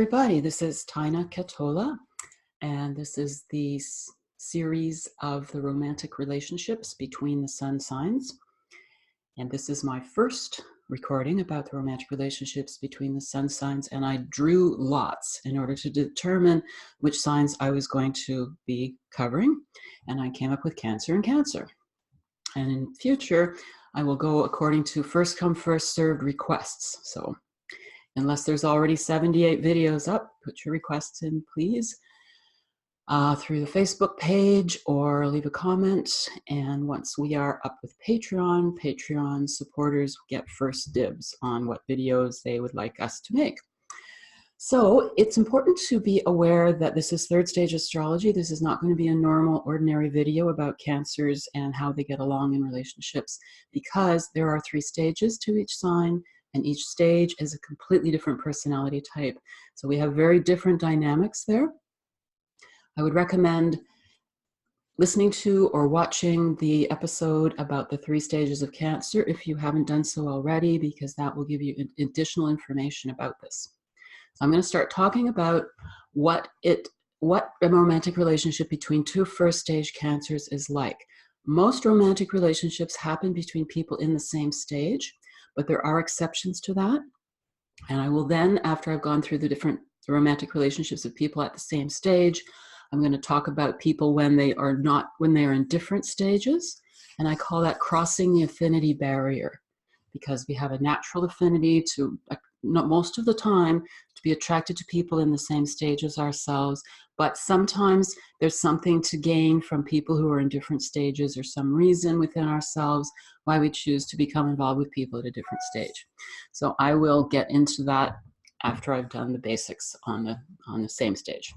everybody. This is Tina Catola, and this is the series of the romantic relationships between the sun signs. And this is my first recording about the romantic relationships between the sun signs, and I drew lots in order to determine which signs I was going to be covering, and I came up with Cancer and Cancer. And in future, I will go according to first come, first served requests. So unless there's already 78 videos up, put your requests in, please, through the Facebook page or leave a comment. And once we are up with Patreon supporters get first dibs on what videos they would like us to make. So it's important to be aware that this is third stage astrology. This is not going to be a normal, ordinary video about cancers and how they get along in relationships, because there are 3 stages to each sign, and each stage is a completely different personality type. So we have very different dynamics there. I would recommend listening to or watching the episode about the 3 stages of Cancer if you haven't done so already, because that will give you additional information about this. So I'm going to start talking about what a romantic relationship between 2 first stage Cancers is like. Most romantic relationships happen between people in the same stage, but there are exceptions to that. And I will then, after I've gone through the romantic relationships of people at the same stage, I'm going to talk about people when they are in different stages. And I call that crossing the affinity barrier, because we have a natural affinity to, not most of the time, to be attracted to people in the same stage as ourselves. But sometimes there's something to gain from people who are in different stages, or some reason within ourselves why we choose to become involved with people at a different stage. So I will get into that after I've done the basics on the same stage.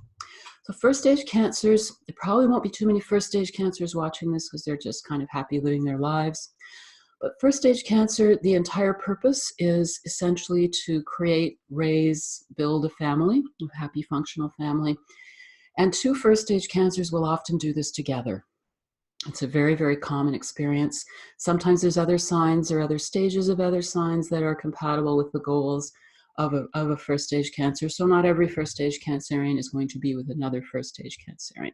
So first stage Cancers, there probably won't be too many first stage Cancers watching this because they're just kind of happy living their lives. But first stage Cancer, the entire purpose is essentially to create, raise, build a family, a happy, functional family. And 2 first stage Cancers will often do this together. It's a very, very common experience. Sometimes there's other signs or other stages of other signs that are compatible with the goals of a first stage Cancer. So not every first stage Cancerian is going to be with another first stage Cancerian.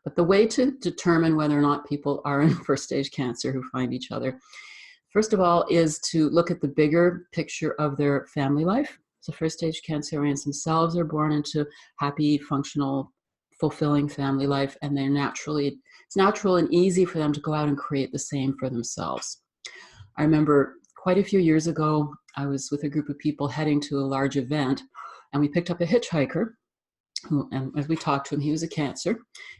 But the way to determine whether or not people are in first stage Cancer who find each other, first of all, is to look at the bigger picture of their family life. So first stage Cancerians themselves are born into happy, functional, fulfilling family life, and it's natural and easy for them to go out and create the same for themselves. I remember quite a few years ago, I was with a group of people heading to a large event, and we picked up a hitchhiker. And as we talked to him, he was a Cancer.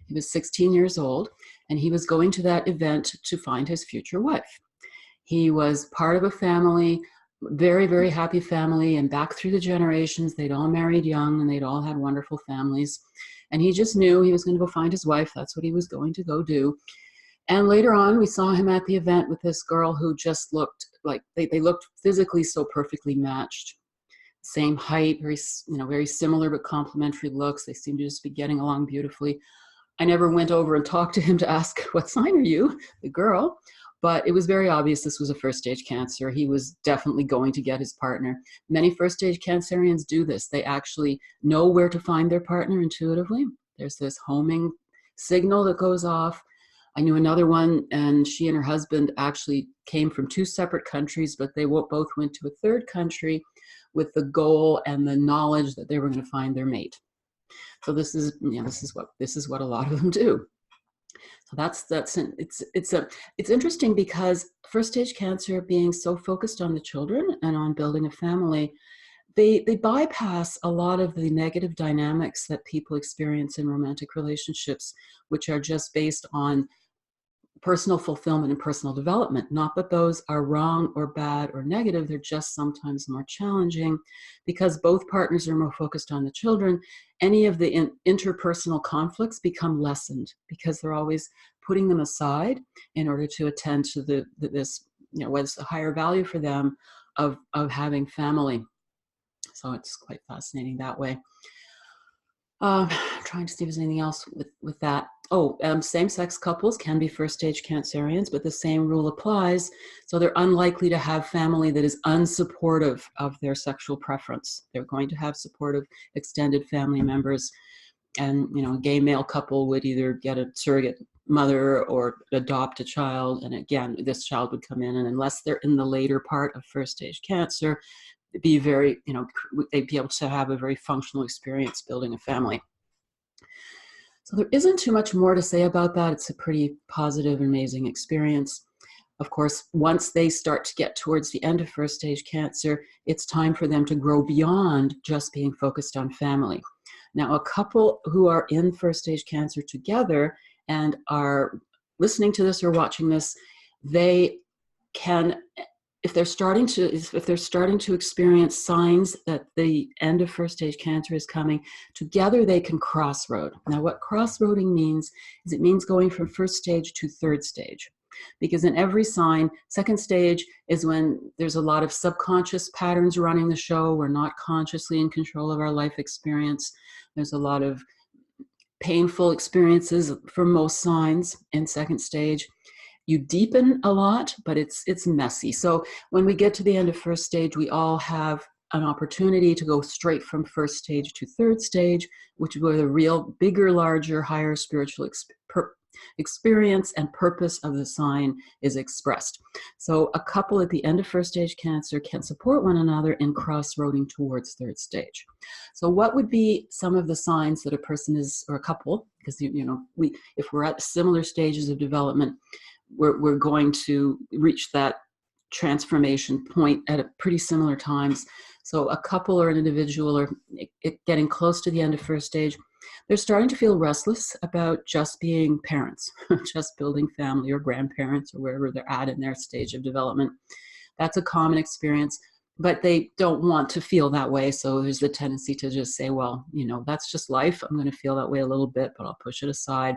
He was 16 years old, and he was going to that event to find his future wife. He was part of a family, very, very happy family, and back through the generations, they'd all married young, and they'd all had wonderful families. And he just knew he was going to go find his wife. That's what he was going to go do. And later on, we saw him at the event with this girl who just looked like they looked physically so perfectly matched. Same height, very similar but complementary looks. They seemed to just be getting along beautifully. I never went over and talked to him to ask, what sign are you, the girl? But it was very obvious this was a first stage Cancer. He was definitely going to get his partner. Many first stage Cancerians do this. They actually know where to find their partner intuitively. There's this homing signal that goes off. I knew another one, and she and her husband actually came from 2 separate countries, but they both went to a 3rd country with the goal and the knowledge that they were going to find their mate. So this is what a lot of them do. So it's interesting, because first stage Cancer, being so focused on the children and on building a family, they bypass a lot of the negative dynamics that people experience in romantic relationships, which are just based on personal fulfillment and personal development. Not that those are wrong or bad or negative, they're just sometimes more challenging because both partners are more focused on the children. Any of the interpersonal conflicts become lessened because they're always putting them aside in order to attend to what's a higher value for them of having family. So it's quite fascinating that way. Trying to see if there's anything else with that Same-sex couples can be first-stage Cancerians, but the same rule applies. So they're unlikely to have family that is unsupportive of their sexual preference. They're going to have supportive extended family members. And, a gay male couple would either get a surrogate mother or adopt a child. And again, this child would come in, and unless they're in the later part of first-stage Cancer, they'd be they'd be able to have a very functional experience building a family. So there isn't too much more to say about that. It's a pretty positive, amazing experience. Of course, once they start to get towards the end of first-stage Cancer, it's time for them to grow beyond just being focused on family. Now, a couple who are in first-stage Cancer together and are listening to this or watching this, they can, if they're starting to experience signs that the end of first-stage Cancer is coming, together they can crossroad. Now, what crossroading means is it means going from first stage to third stage. Because in every sign, second stage is when there's a lot of subconscious patterns running the show. We're not consciously in control of our life experience. There's a lot of painful experiences for most signs in second stage. You deepen a lot, but it's messy. So when we get to the end of first stage, we all have an opportunity to go straight from first stage to third stage, which is where the real, bigger, larger, higher spiritual experience and purpose of the sign is expressed. So a couple at the end of first stage Cancer can support one another in crossroading towards third stage. So what would be some of the signs that a person is, or a couple, because if we're at similar stages of development, we're going to reach that transformation point at a pretty similar times. So a couple or an individual are getting close to the end of first stage. They're starting to feel restless about just being parents, just building family or grandparents or wherever they're at in their stage of development. That's a common experience, but they don't want to feel that way. So there's the tendency to just say, well, that's just life. I'm going to feel that way a little bit, but I'll push it aside.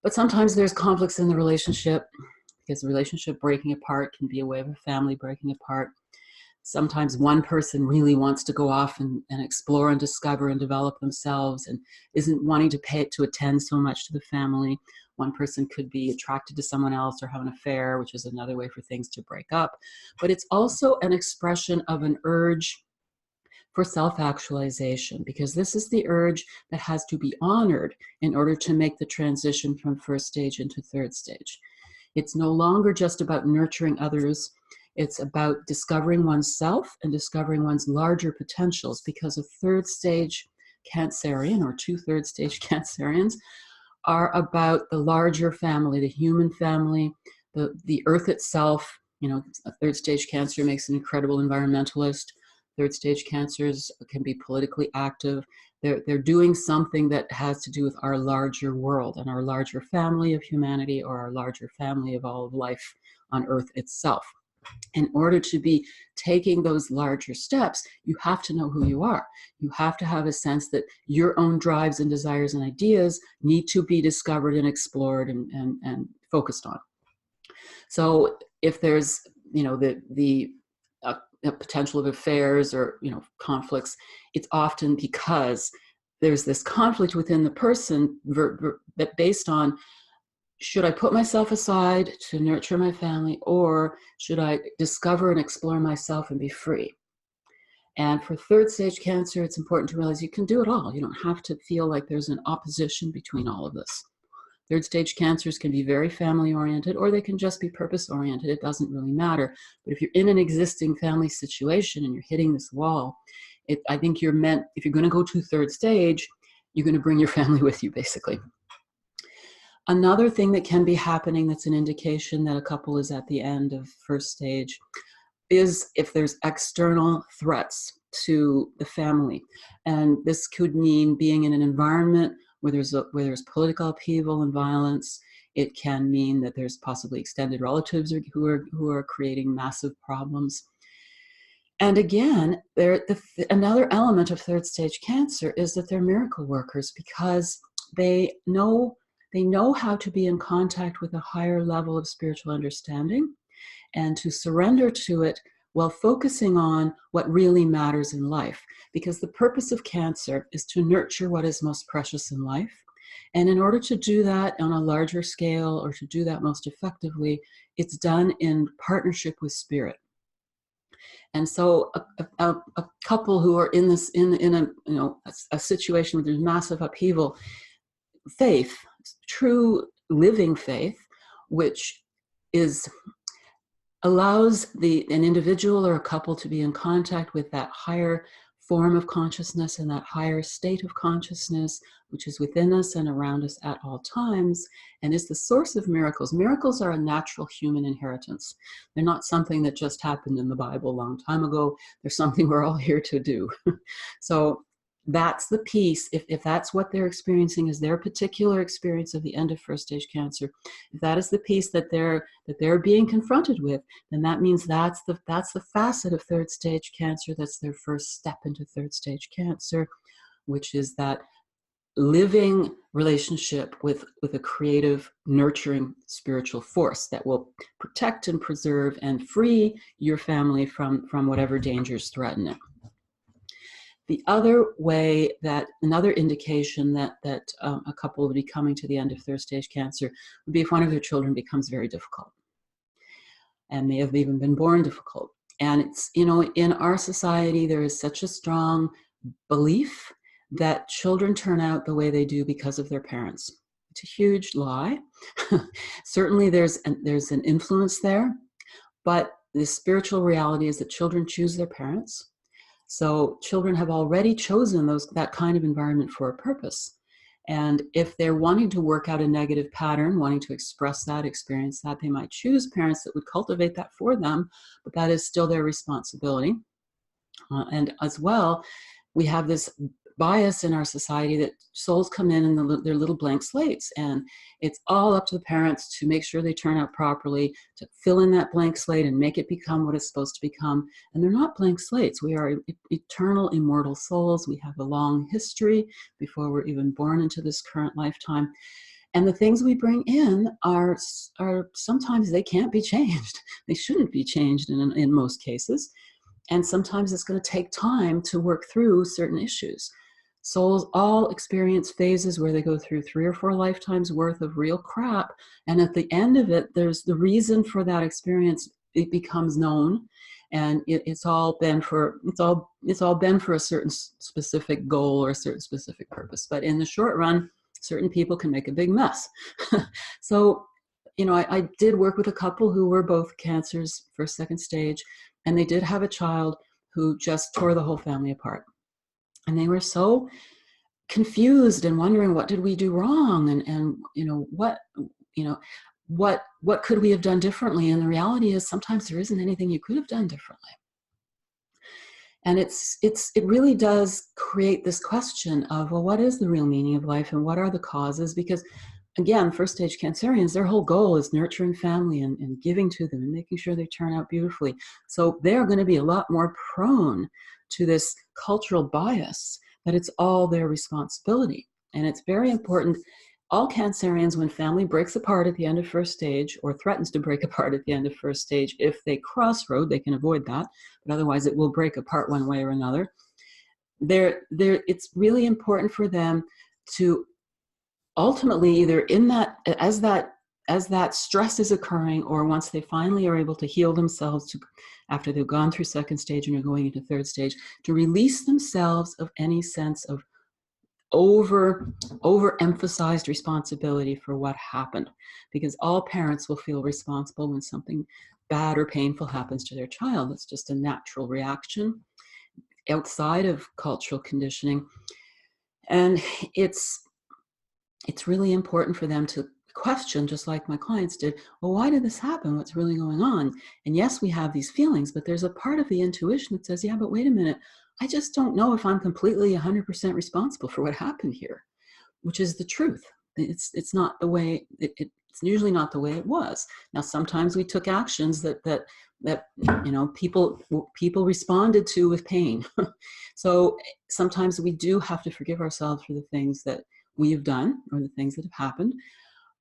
But sometimes there's conflicts in the relationship, because the relationship breaking apart can be a way of a family breaking apart. Sometimes one person really wants to go off and explore and discover and develop themselves and isn't wanting to attend so much to the family. One person could be attracted to someone else or have an affair, which is another way for things to break up. But it's also an expression of an urge for self-actualization, because this is the urge that has to be honored in order to make the transition from first stage into third stage. It's no longer just about nurturing others. It's about discovering oneself and discovering one's larger potentials, because a third stage Cancerian or 2 third stage Cancerians are about the larger family, the human family, the earth itself. A third stage Cancer makes an incredible environmentalist. Third stage Cancers can be politically active. They're doing something that has to do with our larger world and our larger family of humanity, or our larger family of all of life on Earth itself. In order to be taking those larger steps, you have to know who you are. You have to have a sense that your own drives and desires and ideas need to be discovered and explored and focused on. So if there's, the potential of affairs or conflicts, it's often because there's this conflict within the person that based on, should I put myself aside to nurture my family, or should I discover and explore myself and be free? And for third stage Cancer, it's important to realize you can do it all. You don't have to feel like there's an opposition between all of this. Third stage Cancers can be very family-oriented, or they can just be purpose-oriented. It doesn't really matter. But if you're in an existing family situation and you're hitting this wall, I think you're meant, if you're going to go to third stage, you're going to bring your family with you, basically. Another thing that can be happening that's an indication that a couple is at the end of first stage is if there's external threats to the family. And this could mean being in an environment where there's political upheaval and violence. It can mean that there's possibly extended relatives who are creating massive problems. And again, another element of third stage Cancer is that they're miracle workers, because they know how to be in contact with a higher level of spiritual understanding and to surrender to it while focusing on what really matters in life. Because the purpose of Cancer is to nurture what is most precious in life And in order to do that on a larger scale, or to do that most effectively, it's done in partnership with spirit. And so a couple who are in this, in a situation where there's massive upheaval, faith, true living faith, which allows an individual or a couple to be in contact with that higher form of consciousness and that higher state of consciousness, which is within us and around us at all times, and is the source of miracles. Miracles are a natural human inheritance. They're not something that just happened in the Bible a long time ago. They're something we're all here to do. So that's the piece. If that's what they're experiencing, is their particular experience of the end of first stage cancer, if that is the piece that they're being confronted with, then that means that's the facet of third stage cancer. That's their first step into third stage cancer, which is that living relationship with a creative, nurturing spiritual force that will protect and preserve and free your family from whatever dangers threaten it. The other way, that another indication that a couple would be coming to the end of third stage cancer would be if one of their children becomes very difficult and may have even been born difficult. And it's, in our society, there is such a strong belief that children turn out the way they do because of their parents. It's a huge lie. Certainly there's an influence there, but the spiritual reality is that children choose their parents. So children have already chosen that kind of environment for a purpose. And if they're wanting to work out a negative pattern, wanting to express that, experience that, they might choose parents that would cultivate that for them, but that is still their responsibility. And as well, we have this bias in our society that souls come in their little blank slates, and it's all up to the parents to make sure they turn out properly, to fill in that blank slate and make it become what it's supposed to become. And they're not blank slates. We are eternal, immortal souls. We have a long history before we're even born into this current lifetime. And the things we bring in are sometimes they can't be changed. They shouldn't be changed in most cases. And sometimes it's going to take time to work through certain issues. Souls all experience phases where they go through 3 or 4 lifetimes worth of real crap. And at the end of it, there's the reason for that experience. It becomes known, and it's all been for a certain specific goal or a certain specific purpose. But in the short run, certain people can make a big mess. So, I did work with a couple who were both cancers, first, second stage, and they did have a child who just tore the whole family apart. And they were so confused and wondering, what did we do wrong? And what could we have done differently? And the reality is sometimes there isn't anything you could have done differently. And it really does create this question of, well, what is the real meaning of life and what are the causes? Because again, first stage Cancerians, their whole goal is nurturing family and giving to them and making sure they turn out beautifully. So they're going to be a lot more prone to this cultural bias, that it's all their responsibility. And it's very important. All Cancerians, when family breaks apart at the end of first stage, or threatens to break apart at the end of first stage, if they crossroad, they can avoid that, but otherwise it will break apart one way or another. It's really important for them to ultimately, either in that, as that stress is occurring, or once they finally are able to heal themselves after they've gone through second stage and are going into third stage, to release themselves of any sense of overemphasized responsibility for what happened. Because all parents will feel responsible when something bad or painful happens to their child. It's just a natural reaction outside of cultural conditioning. And it's really important for them to question, just like my clients did, well, why did this happen? What's really going on? And yes, we have these feelings, but there's a part of the intuition that says, yeah, but wait a minute, I just don't know if I'm completely 100% responsible for what happened here, which is the truth. It's not the way, it's usually not the way it was. Now, sometimes we took actions that people responded to with pain. So sometimes we do have to forgive ourselves for the things that we have done or the things that have happened.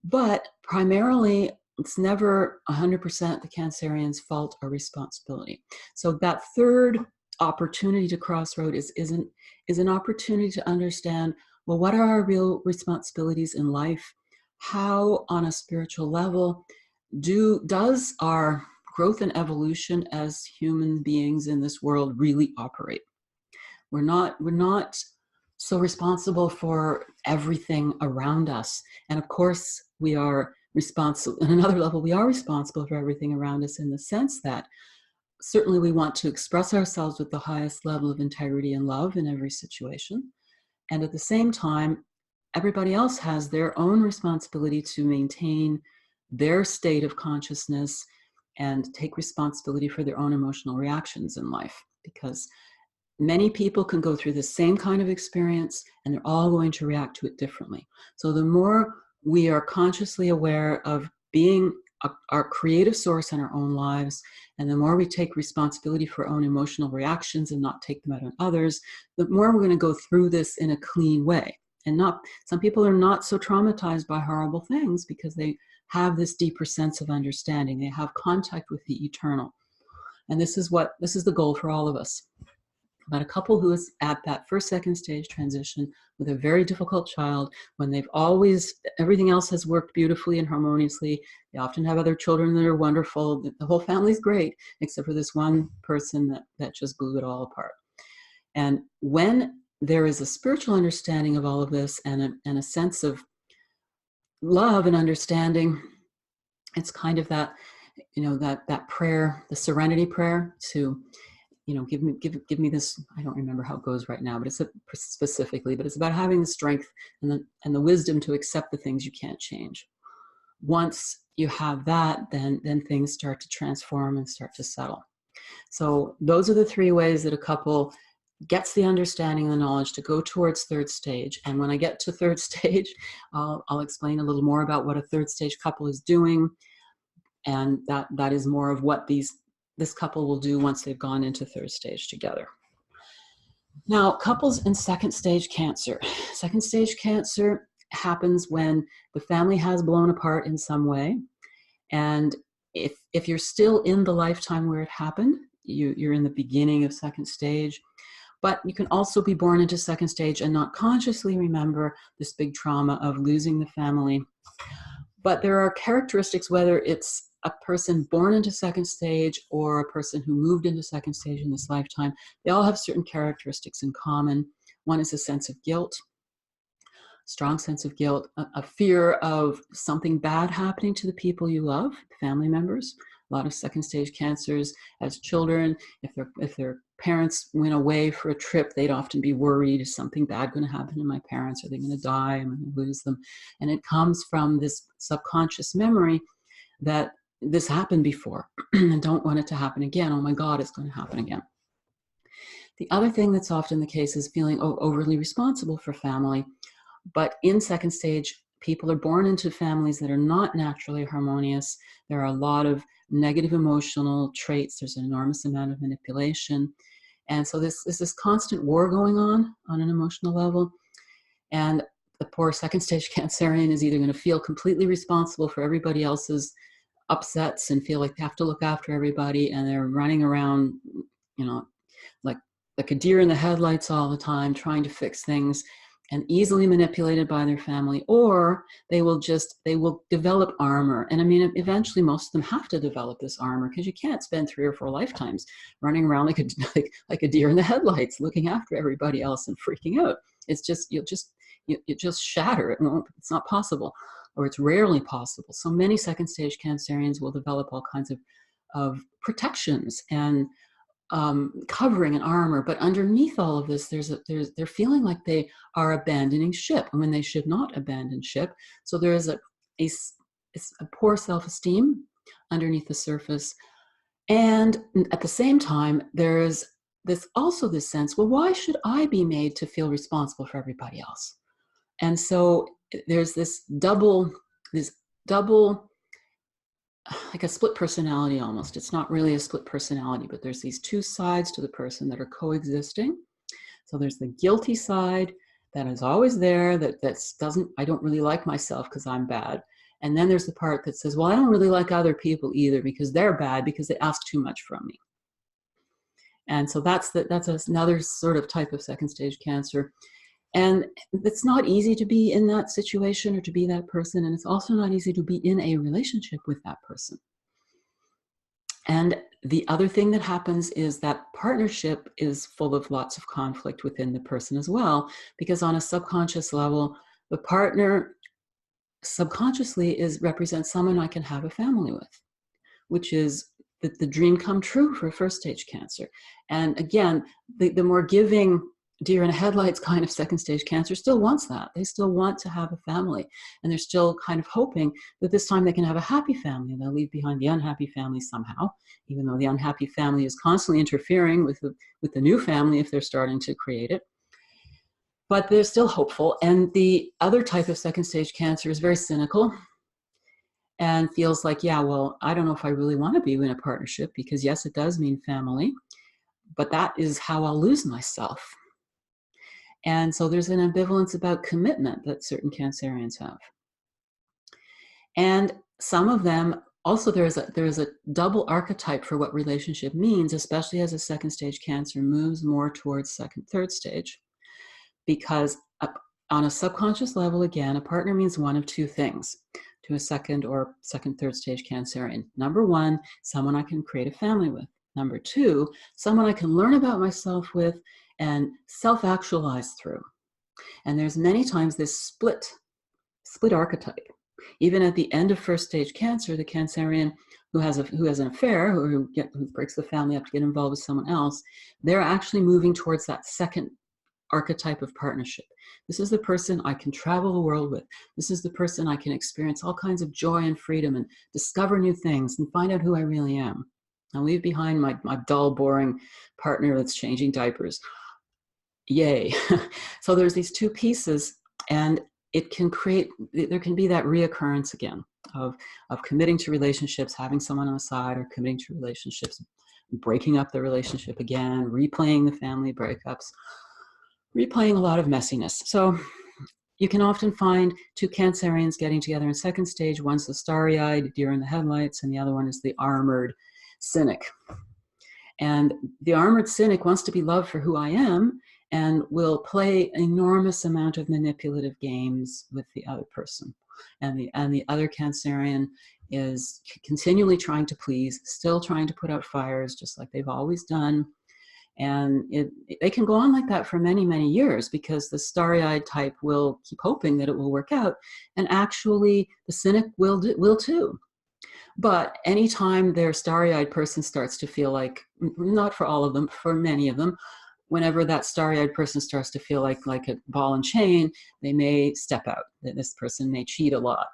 But primarily, it's never 100% the Cancerian's fault or responsibility. So that third opportunity to crossroad is an opportunity to understand well, what are our real responsibilities in life? How, on a spiritual level, does our growth and evolution as human beings in this world really operate? We're not so responsible for everything around us. And of course, we are responsible, on another level, we are responsible for everything around us in the sense that certainly we want to express ourselves with the highest level of integrity and love in every situation. And at the same time, everybody else has their own responsibility to maintain their state of consciousness and take responsibility for their own emotional reactions in life. Because many people can go through the same kind of experience and they're all going to react to it differently. So the more we are consciously aware of being our creative source in our own lives, and the more we take responsibility for our own emotional reactions and not take them out on others, the more we're going to go through this in a clean way. And some people are not so traumatized by horrible things because they have this deeper sense of understanding. They have contact with the eternal. And this is the goal for all of us. But a couple who is at that first, second stage transition with a very difficult child, when everything else has worked beautifully and harmoniously, they often have other children that are wonderful, the whole family's great, except for this one person that just blew it all apart. And when there is a spiritual understanding of all of this and a sense of love and understanding, it's kind of that, that prayer, the serenity prayer to, give me this. I don't remember how it goes right now, but it's specifically, but it's about having the strength and the wisdom to accept the things you can't change. Once you have that, then things start to transform and start to settle. So those are the three ways that a couple gets the understanding and the knowledge to go towards third stage. And when I get to third stage, I'll explain a little more about what a third stage couple is doing. And that is more of what this couple will do once they've gone into third stage together. Now, couples in second stage Cancer. Second stage Cancer happens when the family has blown apart in some way. And if you're still in the lifetime where it happened, you're in the beginning of second stage. But you can also be born into second stage and not consciously remember this big trauma of losing the family. But there are characteristics, whether it's a person born into second stage or a person who moved into second stage in this lifetime, they all have certain characteristics in common. One is a sense of guilt, strong sense of guilt, a fear of something bad happening to the people you love, family members. A lot of second stage Cancers as children, if their parents went away for a trip, they'd often be worried, is something bad going to happen to my parents? Are they going to die? Am I going to lose them? And it comes from this subconscious memory that this happened before and don't want it to happen again. Oh my God, it's going to happen again. The other thing that's often the case is feeling overly responsible for family. But in second stage, people are born into families that are not naturally harmonious. There are a lot of negative emotional traits. There's an enormous amount of manipulation. And so there's this constant war going on an emotional level. And the poor second stage Cancerian is either going to feel completely responsible for everybody else's upsets and feel like they have to look after everybody, and they're running around, like a deer in the headlights all the time, trying to fix things, and easily manipulated by their family, or they will develop armor. And I mean, eventually most of them have to develop this armor, because you can't spend 3 or 4 lifetimes running around like a deer in the headlights, looking after everybody else and freaking out. It's just, you just shatter. It's not possible, or it's rarely possible. So many second stage Cancerians will develop all kinds of protections and covering and armor, but underneath all of this, they're feeling like they are abandoning ship, and when they should not abandon ship. So there is a poor self-esteem underneath the surface, and at the same time, there is this sense, well, why should I be made to feel responsible for everybody else? And so there's this double, like a split personality almost. It's not really a split personality, but there's these two sides to the person that are coexisting. So there's the guilty side that is always there, I don't really like myself because I'm bad. And then there's the part that says, well, I don't really like other people either because they're bad because they ask too much from me. And so that's another sort of type of second stage Cancer. And it's not easy to be in that situation or to be that person. And it's also not easy to be in a relationship with that person. And the other thing that happens is that partnership is full of lots of conflict within the person as well, because on a subconscious level, the partner subconsciously represents someone I can have a family with, which is the dream come true for a first stage Cancer. And again, the more giving deer in the headlights kind of second stage Cancer still wants that. They still want to have a family, and they're still kind of hoping that this time they can have a happy family, and they'll leave behind the unhappy family somehow, even though the unhappy family is constantly interfering with the new family if they're starting to create it. But they're still hopeful. And the other type of second stage Cancer is very cynical and feels like, yeah, well, I don't know if I really want to be in a partnership, because yes, it does mean family, but that is how I'll lose myself. And so there's an ambivalence about commitment that certain Cancerians have. And some of them also, there is a double archetype for what relationship means, especially as a second stage Cancer moves more towards second, third stage, because on a subconscious level, again, a partner means one of two things to a second or second, third stage Cancerian. Number one, someone I can create a family with. Number two, someone I can learn about myself with and self-actualize through. And there's many times this split archetype. Even at the end of first stage Cancer, the Cancerian who has an affair, who breaks the family up to get involved with someone else, they're actually moving towards that second archetype of partnership. This is the person I can travel the world with. This is the person I can experience all kinds of joy and freedom and discover new things and find out who I really am. I'll leave behind my dull, boring partner that's changing diapers. Yay. So there's these two pieces, and there can be that reoccurrence again of committing to relationships, having someone on the side, or committing to relationships, breaking up the relationship again, replaying the family breakups, replaying a lot of messiness. So you can often find two Cancerians getting together in second stage. One's the starry-eyed deer in the headlights, and the other one is the armored cynic. And the armored cynic wants to be loved for who I am and will play an enormous amount of manipulative games with the other person. And the other Cancerian is continually trying to please, still trying to put out fires, just like they've always done. And they can go on like that for many, many years, because the starry-eyed type will keep hoping that it will work out. And actually, the cynic will too. But anytime their starry-eyed person starts to feel like, not for all of them, for many of them, whenever that starry-eyed person starts to feel like a ball and chain, they may step out. This person may cheat a lot.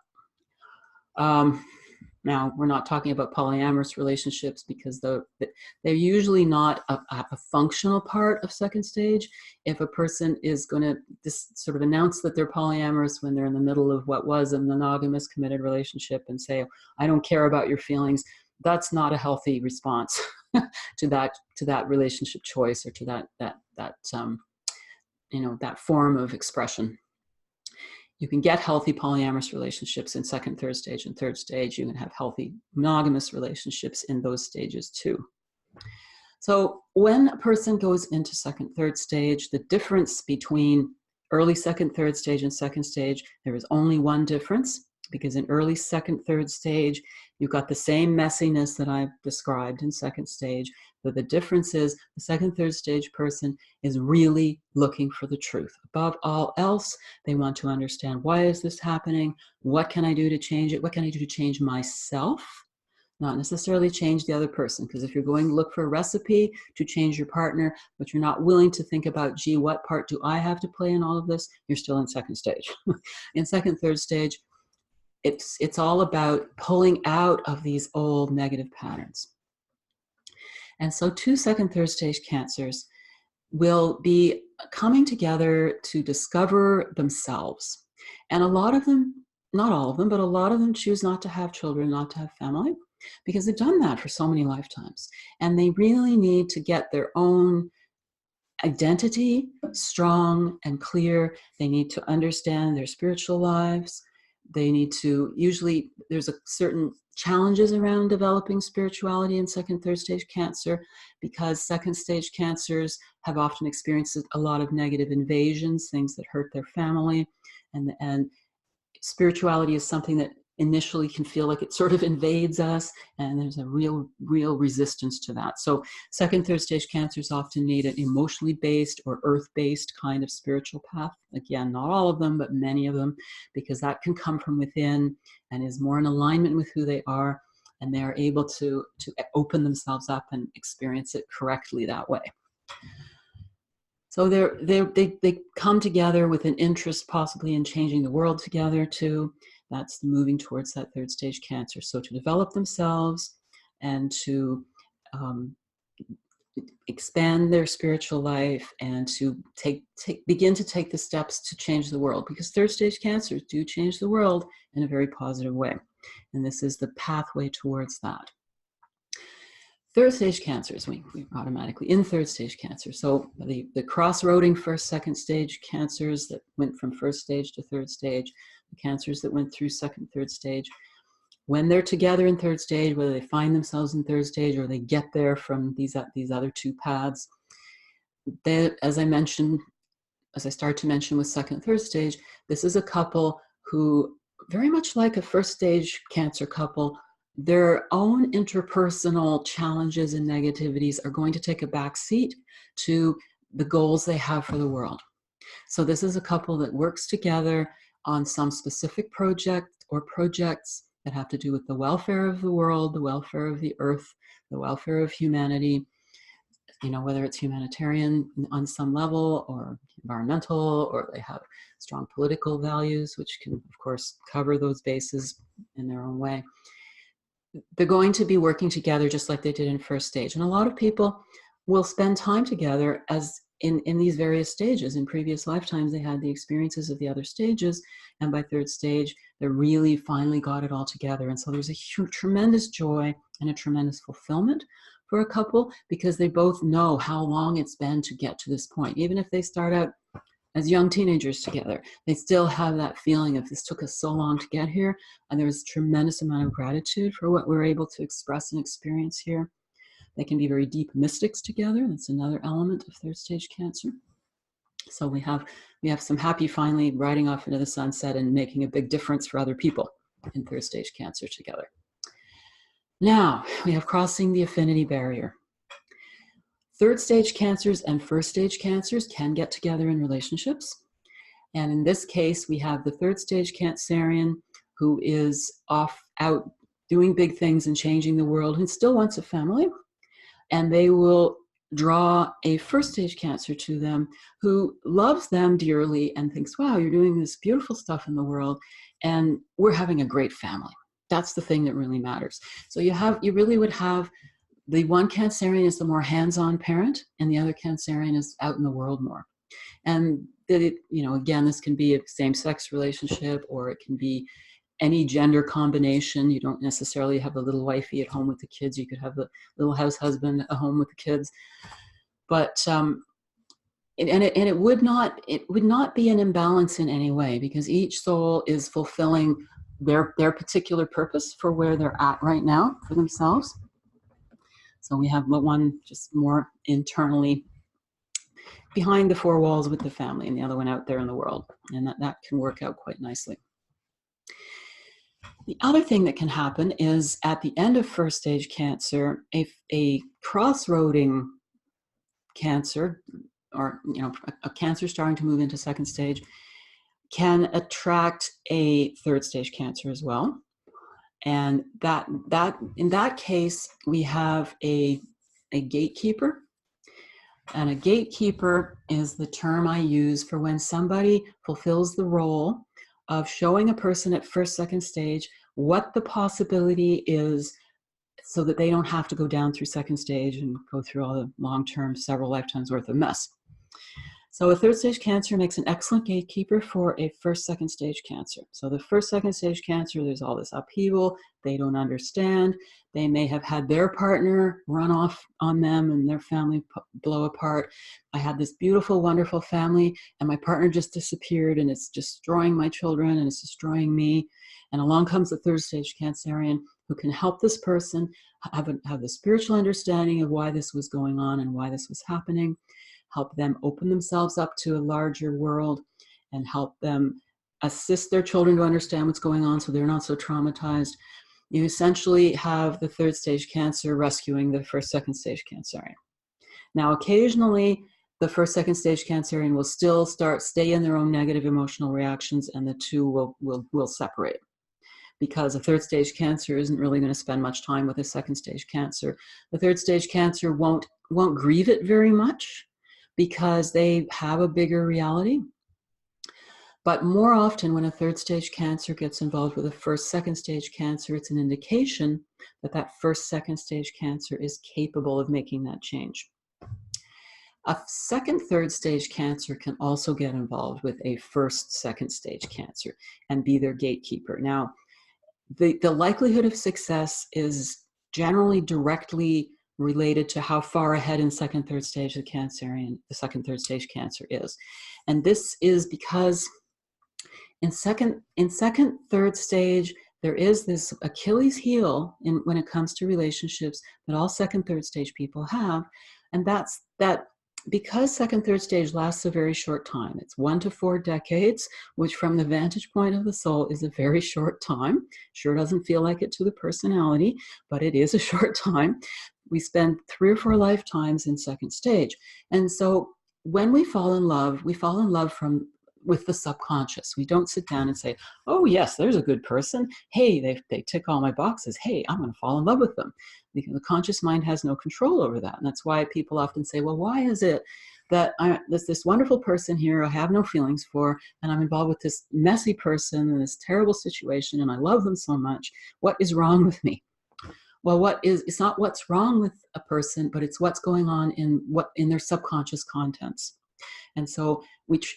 Now, we're not talking about polyamorous relationships, because they're usually not a functional part of second stage. If a person is going to just sort of announce that they're polyamorous when they're in the middle of what was a monogamous committed relationship and say, I don't care about your feelings, that's not a healthy response to that relationship choice, or to that form of expression. You can get healthy polyamorous relationships in second, third stage, and third stage. You can have healthy monogamous relationships in those stages too. So when a person goes into second, third stage, the difference between early second, third stage and second stage, there is only one difference, because in early second, third stage, you've got the same messiness that I've described in second stage, but the difference is the second, third stage person is really looking for the truth. Above all else, they want to understand, why is this happening? What can I do to change it? What can I do to change myself? Not necessarily change the other person, because if you're going to look for a recipe to change your partner, but you're not willing to think about, gee, what part do I have to play in all of this? You're still in second stage. In second, third stage, it's all about pulling out of these old negative patterns. And so two second, third stage Cancers will be coming together to discover themselves. And a lot of them, not all of them, but a lot of them choose not to have children, not to have family, because they've done that for so many lifetimes. And they really need to get their own identity strong and clear. They need to understand their spiritual lives. They need to, usually there's a certain challenges around developing spirituality in second, third stage Cancer, because second stage Cancers have often experienced a lot of negative invasions, things that hurt their family, and spirituality is something that initially can feel like it sort of invades us, and there's a real resistance to that. So second, third stage Cancers often need an emotionally based or earth-based kind of spiritual path. Again, not all of them, but many of them, because that can come from within and is more in alignment with who they are, and they're able to open themselves up and experience it correctly that way. So they come together with an interest possibly in changing the world together too. That's moving towards that third stage Cancer. So to develop themselves and to expand their spiritual life and to begin to take the steps to change the world, because third stage Cancers do change the world in a very positive way. And this is the pathway towards that. Third stage Cancers, we automatically in third stage Cancer. So the crossroading first, second stage Cancers that went from first stage to third stage, the Cancers that went through second, third stage, when they're together in third stage, whether they find themselves in third stage or they get there from these other two paths, they, as I started to mention with second, third stage, this is a couple who, very much like a first stage Cancer couple, their own interpersonal challenges and negativities are going to take a back seat to the goals they have for the world. So this is a couple that works together on some specific project or projects that have to do with the welfare of the world, the welfare of the earth, the welfare of humanity, whether it's humanitarian on some level or environmental, or they have strong political values, which can, of course, cover those bases in their own way. They're going to be working together just like they did in first stage. And a lot of people will spend time together as in these various stages. In previous lifetimes, they had the experiences of the other stages. And by third stage, they really finally got it all together. And so there's a tremendous joy and a tremendous fulfillment for a couple, because they both know how long it's been to get to this point. Even if they start out as young teenagers together, they still have that feeling of this took us so long to get here. And there's a tremendous amount of gratitude for what we're able to express and experience here. They can be very deep mystics together. That's another element of third stage Cancer. So we have some happy finally riding off into the sunset and making a big difference for other people in third stage Cancer together. Now we have crossing the affinity barrier. Third stage Cancers and first stage Cancers can get together in relationships. And in this case, we have the third stage Cancerian who is out doing big things and changing the world and still wants a family. And they will draw a first stage Cancer to them who loves them dearly and thinks, wow, you're doing this beautiful stuff in the world and we're having a great family. That's the thing that really matters. So you really would have the one Cancerian is the more hands-on parent, and the other Cancerian is out in the world more. And again, this can be a same-sex relationship, or it can be any gender combination. You don't necessarily have a little wifey at home with the kids. You could have the little house husband at home with the kids. But it would not be an imbalance in any way, because each soul is fulfilling their particular purpose for where they're at right now for themselves. So we have one just more internally behind the four walls with the family, and the other one out there in the world. And that can work out quite nicely. The other thing that can happen is at the end of first stage Cancer, a crossroading Cancer, or a Cancer starting to move into second stage, can attract a third stage Cancer as well. And that in that case, we have a gatekeeper. And a gatekeeper is the term I use for when somebody fulfills the role of showing a person at first, second stage what the possibility is, so that they don't have to go down through second stage and go through all the long-term, several lifetimes worth of mess. So a third stage Cancer makes an excellent gatekeeper for a first, second stage Cancer. So the first, second stage Cancer, there's all this upheaval. They don't understand. They may have had their partner run off on them and their family blow apart. I had this beautiful, wonderful family, and my partner just disappeared, and it's destroying my children, and it's destroying me. And along comes the third stage Cancerian who can help this person have the spiritual understanding of why this was going on and why this was happening, help them open themselves up to a larger world, and help them assist their children to understand what's going on so they're not so traumatized. You essentially have the third stage Cancer rescuing the first, second stage Cancerian. Now, occasionally, the first, second stage Cancerian will still stay in their own negative emotional reactions, and the two will separate. Because a third stage Cancer isn't really going to spend much time with a second stage Cancer. The third stage Cancer won't grieve it very much because they have a bigger reality. But more often when a third stage Cancer gets involved with a first, second stage Cancer, it's an indication that that first, second stage Cancer is capable of making that change. A second, third stage Cancer can also get involved with a first, second stage Cancer and be their gatekeeper. Now, the likelihood of success is generally directly related to how far ahead in second, third stage the second, third stage Cancer is. And this is because in second, third stage, there is this Achilles heel when it comes to relationships that all second, third stage people have. And that's that because second, third stage lasts a very short time. It's 1 to 4 decades, which from the vantage point of the soul is a very short time. Sure doesn't feel like it to the personality, but it is a short time. We spend 3 or 4 lifetimes in second stage. And so when we fall in love with the subconscious. We don't sit down and say, oh yes, there's a good person. Hey, they tick all my boxes. Hey, I'm going to fall in love with them. Because the conscious mind has no control over that. And that's why people often say, well, why is it that there's this wonderful person here I have no feelings for, and I'm involved with this messy person in this terrible situation, and I love them so much. What is wrong with me? Well, it's not what's wrong with a person, but it's what's going on in their subconscious contents. And so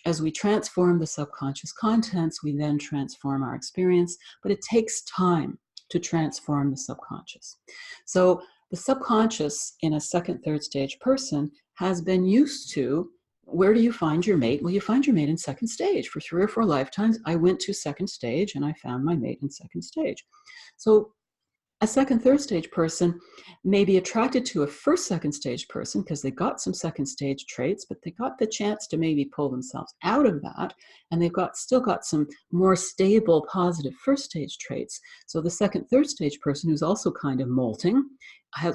as we transform the subconscious contents, we then transform our experience, but it takes time to transform the subconscious. So the subconscious in a second, third stage person has been used to, where do you find your mate? Well, you find your mate in second stage. For 3 or 4 lifetimes, I went to second stage and I found my mate in second stage. So a second, third stage person may be attracted to a first, second stage person because they got some second stage traits, but they got the chance to maybe pull themselves out of that, and they've still got some more stable, positive first stage traits. So the second, third stage person who's also kind of molting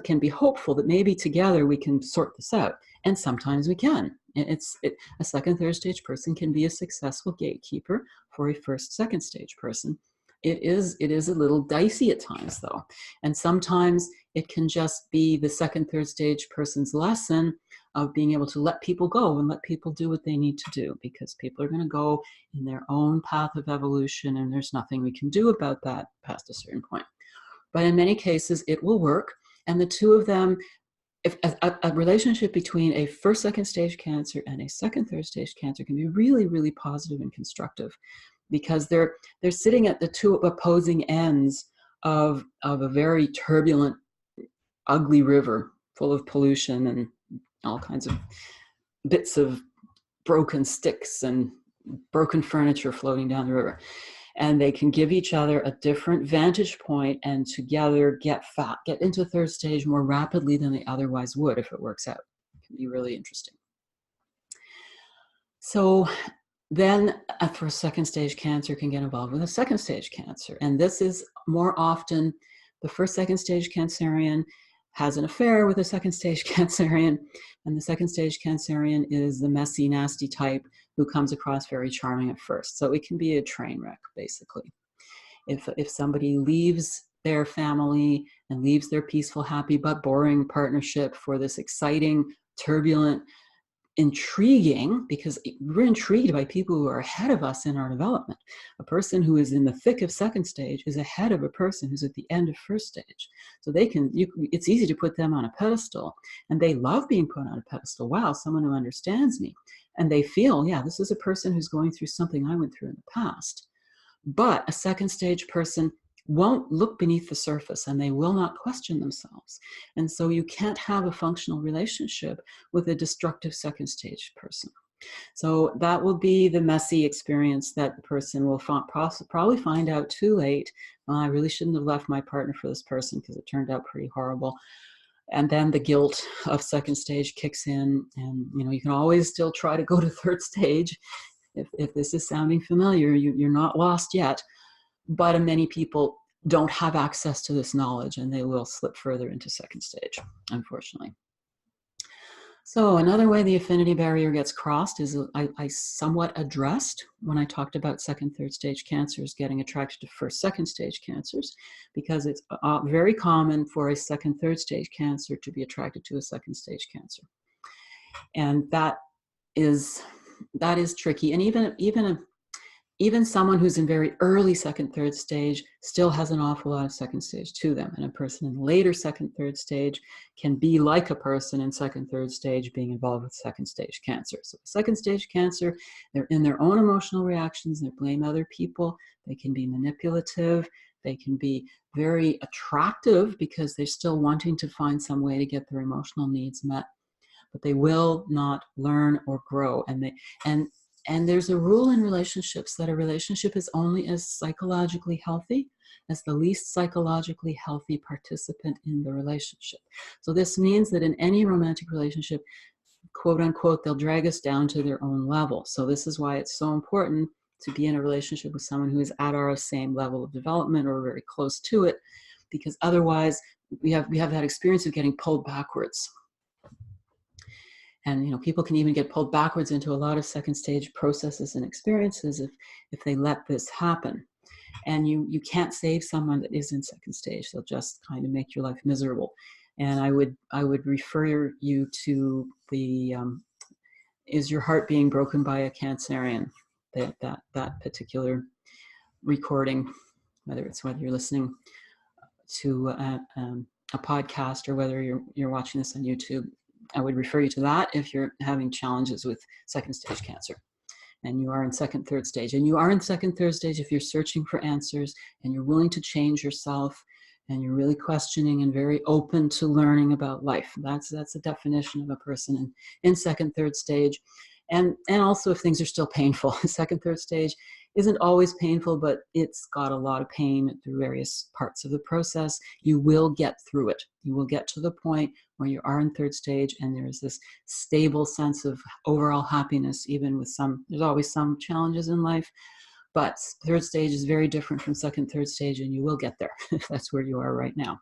can be hopeful that maybe together we can sort this out, and sometimes we can. A second, third stage person can be a successful gatekeeper for a first, second stage person. It is a little dicey at times, though. And sometimes it can just be the second, third stage person's lesson of being able to let people go and let people do what they need to do, because people are going to go in their own path of evolution, and there's nothing we can do about that past a certain point. But in many cases, it will work. And the two of them, if a relationship between a first, second stage Cancer and a second, third stage Cancer can be really, really positive and constructive, because they're sitting at the two opposing ends of a very turbulent, ugly river full of pollution and all kinds of bits of broken sticks and broken furniture floating down the river. And they can give each other a different vantage point and together get into third stage more rapidly than they otherwise would if it works out. It can be really interesting. So then a first, second stage Cancer can get involved with a second stage Cancer. And this is more often the first, second stage Cancerian has an affair with a second stage Cancerian. And the second stage Cancerian is the messy, nasty type who comes across very charming at first. So it can be a train wreck, basically. If somebody leaves their family and leaves their peaceful, happy, but boring partnership for this exciting, turbulent, intriguing because we're intrigued by people who are ahead of us in our development. A person who is in the thick of second stage is ahead of a person who's at the end of first stage. So it's easy to put them on a pedestal, and they love being put on a pedestal. Wow, someone who understands me. And they feel, yeah, this is a person who's going through something I went through in the past. But a second stage person won't look beneath the surface, and they will not question themselves. And so you can't have a functional relationship with a destructive second stage person. So that will be the messy experience that the person will probably find out too late. I really shouldn't have left my partner for this person because it turned out pretty horrible. And then the guilt of second stage kicks in, and you can always still try to go to third stage. If this is sounding familiar, you're not lost yet. But many people don't have access to this knowledge, and they will slip further into second stage, unfortunately. So another way the affinity barrier gets crossed is I somewhat addressed when I talked about second, third stage cancers getting attracted to first, second stage cancers, because it's very common for a second, third stage cancer to be attracted to a second stage cancer. And that is tricky. And even someone who's in very early second, third stage still has an awful lot of second stage to them. And a person in later second, third stage can be like a person in second, third stage being involved with second stage cancer. So second stage cancer, they're in their own emotional reactions, they blame other people, they can be manipulative, they can be very attractive because they're still wanting to find some way to get their emotional needs met, but they will not learn or grow. And there's a rule in relationships that a relationship is only as psychologically healthy as the least psychologically healthy participant in the relationship. So this means that in any romantic relationship, quote unquote, they'll drag us down to their own level. So this is why it's so important to be in a relationship with someone who is at our same level of development or very close to it, because otherwise we have that experience of getting pulled backwards. And people can even get pulled backwards into a lot of second stage processes and experiences if they let this happen. And you can't save someone that is in second stage. They'll just kind of make your life miserable. And I would refer you to the Is Your Heart Being Broken by a Cancerian? That particular recording, whether you're listening to a podcast or whether you're watching this on YouTube, I would refer you to that if you're having challenges with second stage cancer and you are in second, third stage. And you are in second, third stage if you're searching for answers and you're willing to change yourself and you're really questioning and very open to learning about life. That's a definition of a person in second, third stage. And also if things are still painful. Second, third stage isn't always painful, but it's got a lot of pain through various parts of the process. You will get through it. You will get to the point where you are in third stage and there's this stable sense of overall happiness, even with there's always some challenges in life. But third stage is very different from second, third stage, and you will get there if that's where you are right now.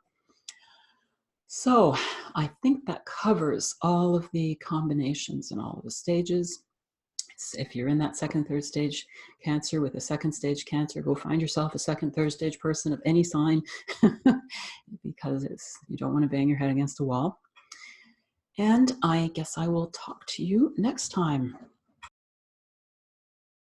So I think that covers all of the combinations and all of the stages. If you're in that second, third stage cancer with a second stage cancer, go find yourself a second, third stage person of any sign because you don't want to bang your head against a wall. And I guess I will talk to you next time.